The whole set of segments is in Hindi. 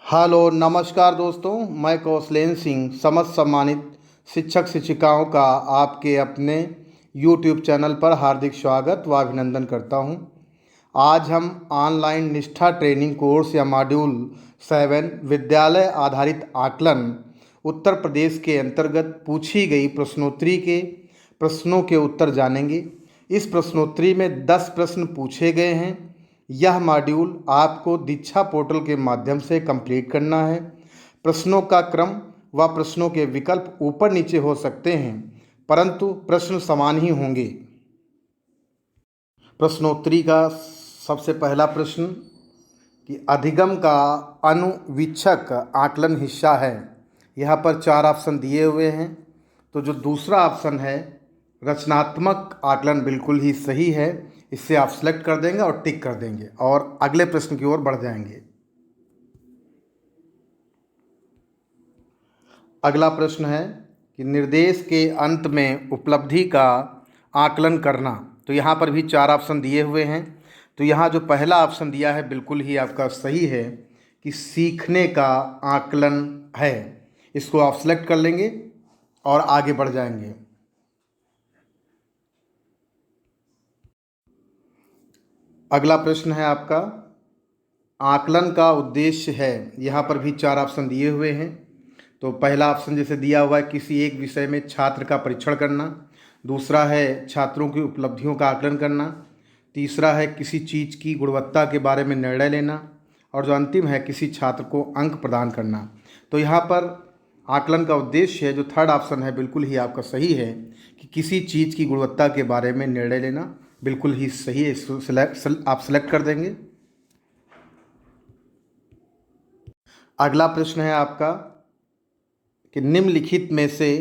हेलो नमस्कार दोस्तों, मैं कौशलेंद्र सिंह समस्त सम्मानित शिक्षक शिक्षिकाओं का आपके अपने YouTube चैनल पर हार्दिक स्वागत व अभिनंदन करता हूं। आज हम ऑनलाइन निष्ठा ट्रेनिंग कोर्स या मॉड्यूल 7 विद्यालय आधारित आकलन उत्तर प्रदेश के अंतर्गत पूछी गई प्रश्नोत्तरी के प्रश्नों के उत्तर जानेंगे। इस प्रश्नोत्तरी में 10 प्रश्न पूछे गए हैं। यह मॉड्यूल आपको दीक्षा पोर्टल के माध्यम से कंप्लीट करना है। प्रश्नों का क्रम व प्रश्नों के विकल्प ऊपर नीचे हो सकते हैं, परंतु प्रश्न समान ही होंगे। प्रश्नोत्तरी का सबसे पहला प्रश्न कि अधिगम का अनुवीक्षक आकलन हिस्सा है। यहाँ पर 4 ऑप्शन दिए हुए हैं, तो जो दूसरा ऑप्शन है रचनात्मक आकलन बिल्कुल ही सही है। इससे आप सेलेक्ट कर देंगे और टिक कर देंगे और अगले प्रश्न की ओर बढ़ जाएंगे। अगला प्रश्न है कि निर्देश के अंत में उपलब्धि का आकलन करना। तो यहाँ पर भी 4 ऑप्शन दिए हुए हैं। तो यहाँ जो पहला ऑप्शन दिया है बिल्कुल ही आपका सही है कि सीखने का आकलन है। इसको आप सेलेक्ट कर लेंगे और आगे बढ़ जाएंगे। अगला प्रश्न है आपका आकलन का उद्देश्य है। यहाँ पर भी 4 ऑप्शन दिए हुए हैं। तो पहला ऑप्शन जैसे दिया हुआ है किसी एक विषय में छात्र का परीक्षण करना, दूसरा है छात्रों की उपलब्धियों का आकलन करना, तीसरा है किसी चीज़ की गुणवत्ता के बारे में निर्णय लेना, और जो अंतिम है किसी छात्र को अंक प्रदान करना। तो यहाँ पर आकलन का उद्देश्य है, जो थर्ड ऑप्शन है बिल्कुल ही आपका सही है कि किसी चीज़ की गुणवत्ता के बारे में निर्णय लेना, बिल्कुल ही सही है। इसको आप सेलेक्ट कर देंगे। अगला प्रश्न है आपका कि निम्नलिखित में से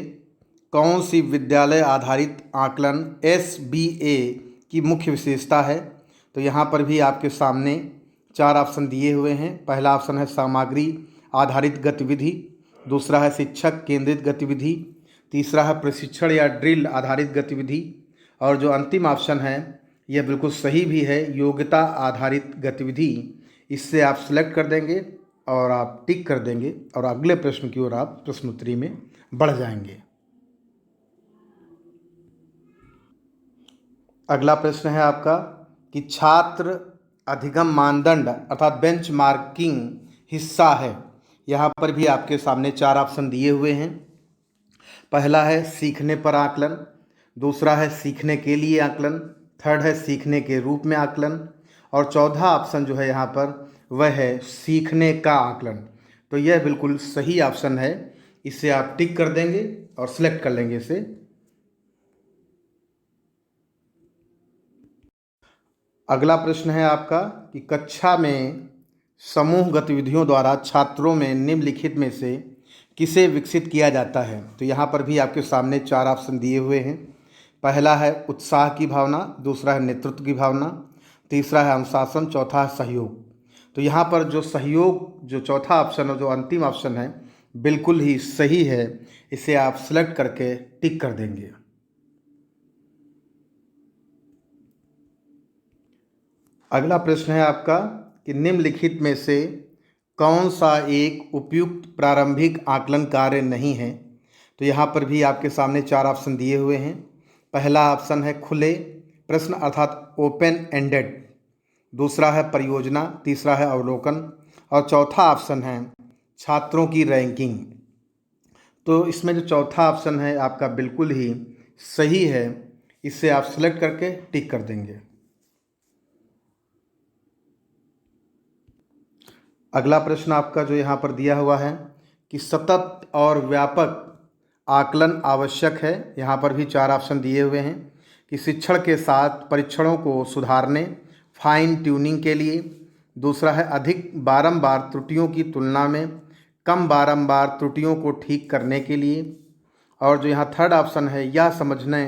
कौन सी विद्यालय आधारित आकलन SBA की मुख्य विशेषता है। तो यहाँ पर भी आपके सामने 4 ऑप्शन दिए हुए हैं। पहला ऑप्शन है सामग्री आधारित गतिविधि, दूसरा है शिक्षक केंद्रित गतिविधि, तीसरा है प्रशिक्षण या ड्रिल आधारित गतिविधि, और जो अंतिम ऑप्शन है यह बिल्कुल सही भी है, योग्यता आधारित गतिविधि। इससे आप सेलेक्ट कर देंगे और आप टिक कर देंगे और अगले प्रश्न की ओर आप प्रश्नोत्तरी में बढ़ जाएंगे। अगला प्रश्न है आपका कि छात्र अधिगम मानदंड अर्थात बेंचमार्किंग हिस्सा है। यहाँ पर भी आपके सामने 4 ऑप्शन दिए हुए हैं। पहला है सीखने पर आकलन, दूसरा है सीखने के लिए आकलन, थर्ड है सीखने के रूप में आकलन, और चौथा ऑप्शन जो है यहाँ पर वह है सीखने का आकलन। तो यह बिल्कुल सही ऑप्शन है। इसे आप टिक कर देंगे और सिलेक्ट कर लेंगे इसे। अगला प्रश्न है आपका कि कक्षा में समूह गतिविधियों द्वारा छात्रों में निम्नलिखित में से किसे विकसित किया जाता है। तो यहाँ पर भी आपके सामने 4 ऑप्शन दिए हुए हैं। पहला है उत्साह की भावना, दूसरा है नेतृत्व की भावना, तीसरा है अनुशासन, चौथा है सहयोग। तो यहाँ पर जो सहयोग जो चौथा ऑप्शन और जो अंतिम ऑप्शन है बिल्कुल ही सही है। इसे आप सेलेक्ट करके टिक कर देंगे। अगला प्रश्न है आपका कि निम्नलिखित में से कौन सा एक उपयुक्त प्रारंभिक आकलन कार्य नहीं है। तो यहाँ पर भी आपके सामने 4 ऑप्शन दिए हुए हैं। पहला ऑप्शन है खुले प्रश्न अर्थात ओपन एंडेड, दूसरा है परियोजना, तीसरा है अवलोकन, और चौथा ऑप्शन है छात्रों की रैंकिंग। तो इसमें जो चौथा ऑप्शन है आपका बिल्कुल ही सही है। इसे आप सेलेक्ट करके टिक कर देंगे। अगला प्रश्न आपका जो यहाँ पर दिया हुआ है कि सतत और व्यापक आकलन आवश्यक है। यहाँ पर भी 4 ऑप्शन दिए हुए हैं कि शिक्षण के साथ परीक्षणों को सुधारने फाइन ट्यूनिंग के लिए, दूसरा है अधिक बारंबार त्रुटियों की तुलना में कम बारंबार त्रुटियों को ठीक करने के लिए, और जो यहाँ थर्ड ऑप्शन है यह समझने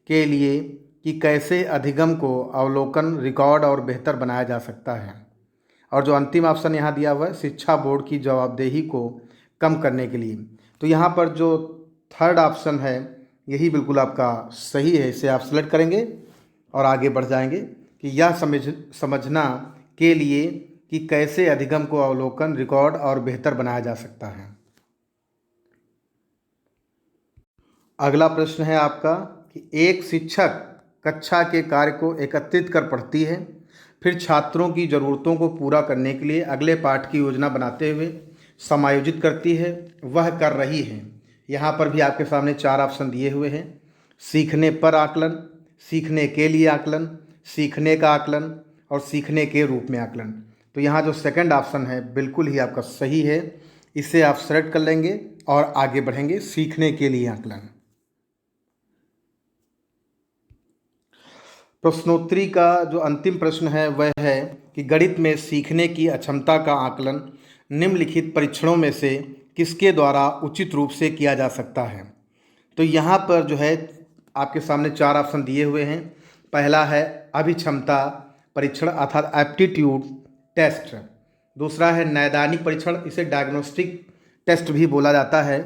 के लिए कि कैसे अधिगम को अवलोकन रिकॉर्ड और बेहतर बनाया जा सकता है, और जो अंतिम ऑप्शन यहाँ दिया हुआ है शिक्षा बोर्ड की जवाबदेही को कम करने के लिए। तो यहाँ पर जो थर्ड ऑप्शन है यही बिल्कुल आपका सही है। इसे आप सेलेक्ट करेंगे और आगे बढ़ जाएंगे कि यह समझना के लिए कि कैसे अधिगम को अवलोकन, रिकॉर्ड और बेहतर बनाया जा सकता है। अगला प्रश्न है आपका कि एक शिक्षक कक्षा के कार्य को एकत्रित कर पढ़ती है, फिर छात्रों की ज़रूरतों को पूरा करने के लिए अगले पाठ की योजना बनाते हुए समायोजित करती है, वह कर रही है। यहाँ पर भी आपके सामने 4 ऑप्शन दिए हुए हैं। सीखने पर आकलन, सीखने के लिए आकलन, सीखने का आकलन और सीखने के रूप में आकलन। तो यहाँ जो सेकंड ऑप्शन है बिल्कुल ही आपका सही है। इसे आप सेलेक्ट कर लेंगे और आगे बढ़ेंगे। सीखने के लिए आकलन। प्रश्नोत्तरी का जो अंतिम प्रश्न है वह है कि गणित में सीखने की अक्षमता का आकलन निम्नलिखित परीक्षणों में से किसके द्वारा उचित रूप से किया जा सकता है। तो यहाँ पर जो है आपके सामने 4 ऑप्शन दिए हुए हैं। पहला है अभिक्षमता परीक्षण अर्थात एप्टीट्यूड टेस्ट। दूसरा है नैदानिक परीक्षण, इसे डायग्नोस्टिक टेस्ट भी बोला जाता है,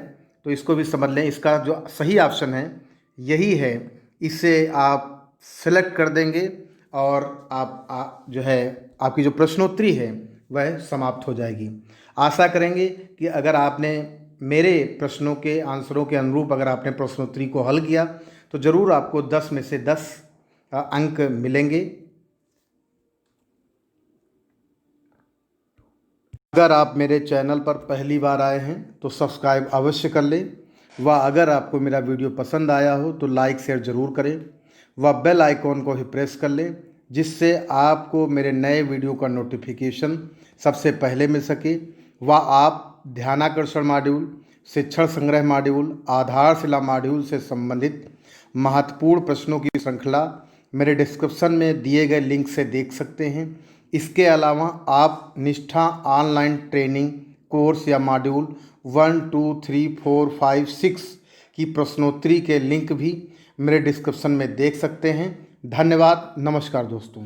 तो इसको भी समझ लें। इसका जो सही ऑप्शन है यही है, इसे आप सेलेक्ट कर देंगे और आप जो है आपकी जो प्रश्नोत्तरी है वह समाप्त हो जाएगी। आशा करेंगे कि अगर आपने मेरे प्रश्नों के आंसरों के अनुरूप अगर आपने प्रश्नोत्तरी को हल किया तो ज़रूर आपको 10 में से 10 अंक मिलेंगे। अगर आप मेरे चैनल पर पहली बार आए हैं तो सब्सक्राइब अवश्य कर लें, व अगर आपको मेरा वीडियो पसंद आया हो तो लाइक शेयर ज़रूर करें व बेल आइकॉन को ही प्रेस कर लें, जिससे आपको मेरे नए वीडियो का नोटिफिकेशन सबसे पहले मिल सके। व आप ध्यानाकर्षण मॉड्यूल, शिक्षण संग्रह मॉड्यूल, आधारशिला मॉड्यूल से संबंधित महत्वपूर्ण प्रश्नों की श्रृंखला मेरे डिस्क्रिप्शन में दिए गए लिंक से देख सकते हैं। इसके अलावा आप निष्ठा ऑनलाइन ट्रेनिंग कोर्स या मॉड्यूल 1, 2, 3, 4, 5, 6 की प्रश्नोत्तरी के लिंक भी मेरे डिस्क्रिप्शन में देख सकते हैं। धन्यवाद। नमस्कार दोस्तों।